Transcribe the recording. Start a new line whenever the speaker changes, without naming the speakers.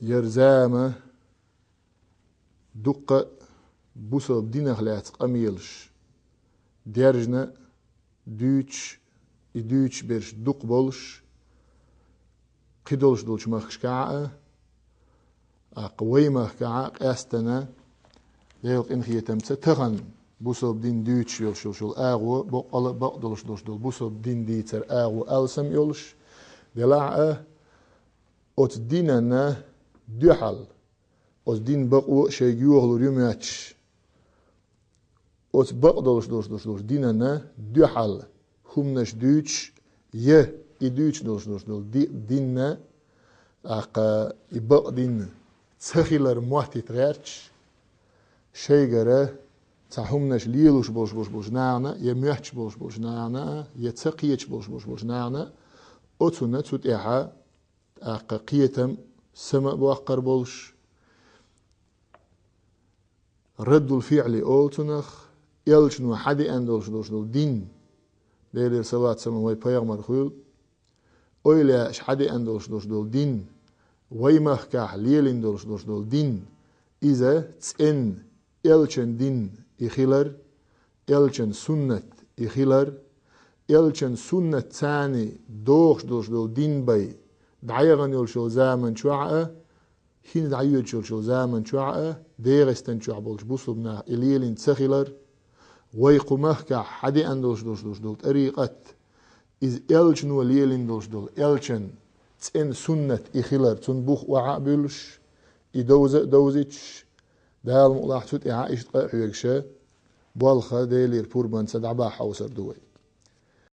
يرزامة دقة بوصل دينغ لات قميلش درجنا دوتش يدوتش برش دق بولش قدولش دولش مخش كاعة قوي مخ كاعة قاستنا ليلق إنخي تمسة تغن بوصل دين دوتش يلش يلش آغو بقل بقدولش دولش دول بوصل دين ديتر آغو ألسم يلش دلاعة أوت ديننا دوحل أوت دين بقو شيجيوغ لريوماتش أوت بقدولش دولش ديننا دوحل همنش دوتش يدوتش دولش ديننا يبق دين تسخيلر موحتي تغيرش شيجره تحمنش ليلوش بولش نانا يميحش بولش نانا يتسقيش بولش نانا أوتونا توت إيحا قيتم سما بوقر بولش رد الفعل أوتونخ يلشنو حدي أندولش دول دين ليلة صلاة سما وي بيغمر خيل أويلا حدي أندولش دول دين ويمخ كاح ليلين دولش دول دين إذا تسن يلشن دين يخيلر يلشن سنة يخيلر يلشن سنة تاني دوخش دول دين باي دعيغن يلشو زامن شوعة حين دعيوت يلشو زامن شوعة ديغستن شوع بولش بوصلنا إليلين تسخيلر ويقومخ كاح حدي أندولش دول طريقة إذ يلشن وليلين دول يلشن تسن سنة يخيلر تنبوخ وعاء بيلش دوزيتش دال مقلاح توت إعاء إشتقاء حيوكشة بالخا ديلير بوربان سدعبا حوصر دوي